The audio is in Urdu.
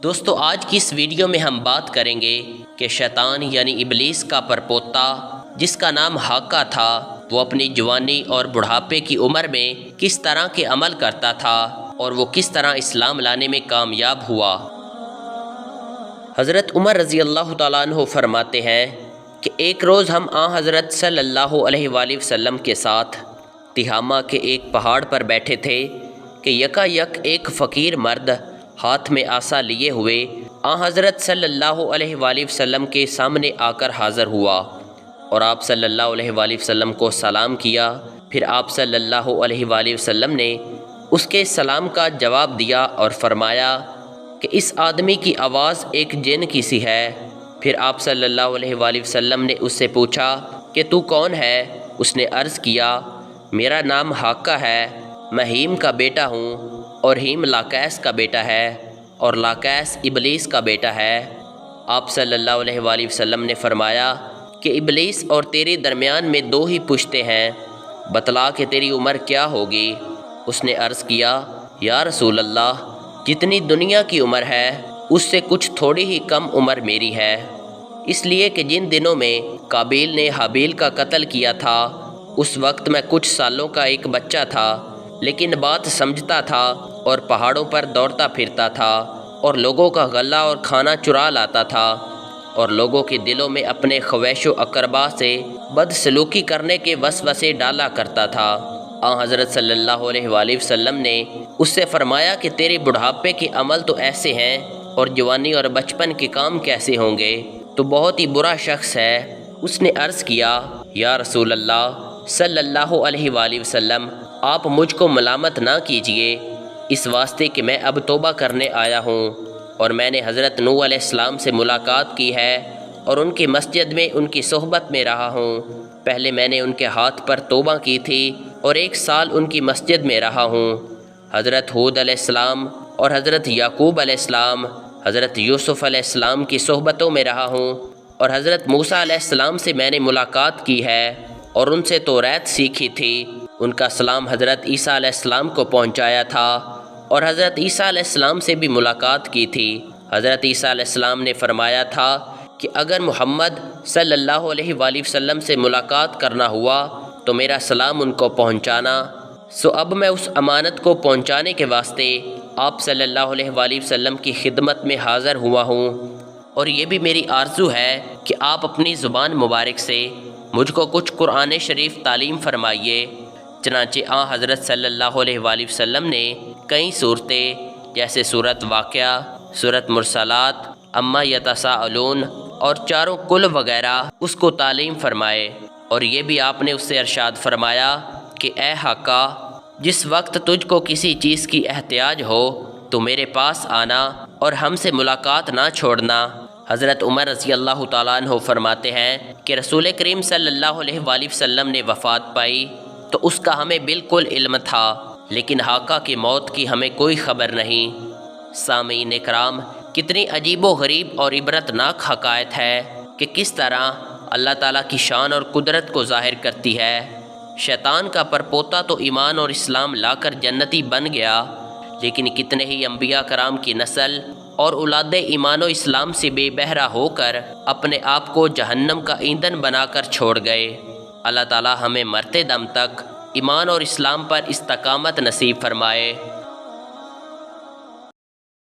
دوستو آج کی اس ویڈیو میں ہم بات کریں گے کہ شیطان یعنی ابلیس کا پرپوتا جس کا نام حاقہ تھا وہ اپنی جوانی اور بڑھاپے کی عمر میں کس طرح کے عمل کرتا تھا اور وہ کس طرح اسلام لانے میں کامیاب ہوا۔ حضرت عمر رضی اللہ تعالیٰ عنہ فرماتے ہیں کہ ایک روز ہم حضرت صلی اللہ علیہ وآلہ وسلم کے ساتھ تہامہ کے ایک پہاڑ پر بیٹھے تھے کہ یکا یک ایک فقیر مرد ہاتھ میں عصا لیے ہوئے حضرت صلی اللہ علیہ وآلہ وسلم کے سامنے آ کر حاضر ہوا اور آپ صلی اللہ علیہ وآلہ وسلم کو سلام کیا۔ پھر آپ صلی اللہ علیہ وآلہ وسلم نے اس کے سلام کا جواب دیا اور فرمایا کہ اس آدمی کی آواز ایک جن کی سی ہے۔ پھر آپ صلی اللہ علیہ وآلہ وسلم نے اس سے پوچھا کہ تو کون ہے؟ اس نے عرض کیا میرا نام حاقہ ہے، میں ہیم کا بیٹا ہوں اور ہیم لاقیس کا بیٹا ہے اور لاقیس ابلیس کا بیٹا ہے۔ آپ صلی اللہ علیہ وآلہ وسلم نے فرمایا کہ ابلیس اور تیرے درمیان میں دو ہی پشتے ہیں، بتلا کہ تیری عمر کیا ہوگی؟ اس نے عرض کیا یا رسول اللہ جتنی دنیا کی عمر ہے اس سے کچھ تھوڑی ہی کم عمر میری ہے، اس لیے کہ جن دنوں میں قابیل نے حابیل کا قتل کیا تھا اس وقت میں کچھ سالوں کا ایک بچہ تھا، لیکن بات سمجھتا تھا اور پہاڑوں پر دوڑتا پھرتا تھا اور لوگوں کا غلہ اور کھانا چرا لاتا تھا اور لوگوں کے دلوں میں اپنے خویش و اقربا سے بدسلوکی کرنے کے وسوسے ڈالا کرتا تھا۔ حضرت صلی اللہ علیہ وآلہ وسلم نے اس سے فرمایا کہ تیرے بڑھاپے کے عمل تو ایسے ہیں اور جوانی اور بچپن کے کام کیسے ہوں گے؟ تو بہت ہی برا شخص ہے۔ اس نے عرض کیا یا رسول اللہ صلی اللہ علیہ وآلہ وسلم آپ مجھ کو ملامت نہ کیجئے، اس واسطے کہ میں اب توبہ کرنے آیا ہوں اور میں نے حضرت نوح علیہ السلام سے ملاقات کی ہے اور ان کی مسجد میں ان کی صحبت میں رہا ہوں۔ پہلے میں نے ان کے ہاتھ پر توبہ کی تھی اور 1 سال ان کی مسجد میں رہا ہوں۔ حضرت ہود علیہ السلام اور حضرت یعقوب علیہ السلام، حضرت یوسف علیہ السلام کی صحبتوں میں رہا ہوں اور حضرت موسیٰ علیہ السلام سے میں نے ملاقات کی ہے اور ان سے توریت سیکھی تھی۔ ان کا سلام حضرت عیسیٰ علیہ السلام کو پہنچایا تھا اور حضرت عیسیٰ علیہ السلام سے بھی ملاقات کی تھی۔ حضرت عیسیٰ علیہ السلام نے فرمایا تھا کہ اگر محمد صلی اللہ علیہ وآلہ وسلم سے ملاقات کرنا ہوا تو میرا سلام ان کو پہنچانا۔ سو اب میں اس امانت کو پہنچانے کے واسطے آپ صلی اللہ علیہ وآلہ وسلم کی خدمت میں حاضر ہوا ہوں، اور یہ بھی میری آرزو ہے کہ آپ اپنی زبان مبارک سے مجھ کو کچھ قرآن شریف تعلیم فرمائیے۔ چنانچہ حضرت صلی اللہ علیہ وآلہ وسلم نے کئی صورتیں جیسے سورۃ واقعہ، سورۃ مرسلات، عما یتساءلون اور چاروں کل وغیرہ اس کو تعلیم فرمائے، اور یہ بھی آپ نے اس سے ارشاد فرمایا کہ اے حاقہ جس وقت تجھ کو کسی چیز کی احتیاج ہو تو میرے پاس آنا اور ہم سے ملاقات نہ چھوڑنا۔ حضرت عمر رضی اللہ تعالیٰ عنہ فرماتے ہیں کہ رسول کریم صلی اللہ علیہ وآلہ وسلم نے وفات پائی تو اس کا ہمیں بالکل علم تھا، لیکن حاقہ کی موت کی ہمیں کوئی خبر نہیں۔ سامعین کرام، کتنی عجیب و غریب اور عبرت ناک حقائق ہے کہ کس طرح اللہ تعالیٰ کی شان اور قدرت کو ظاہر کرتی ہے۔ شیطان کا پرپوتا تو ایمان اور اسلام لا کر جنتی بن گیا، لیکن کتنے ہی انبیاء کرام کی نسل اور اولاد ایمان و اسلام سے بے بہرہ ہو کر اپنے آپ کو جہنم کا ایندھن بنا کر چھوڑ گئے۔ اللہ تعالیٰ ہمیں مرتے دم تک ایمان اور اسلام پر استقامت نصیب فرمائے۔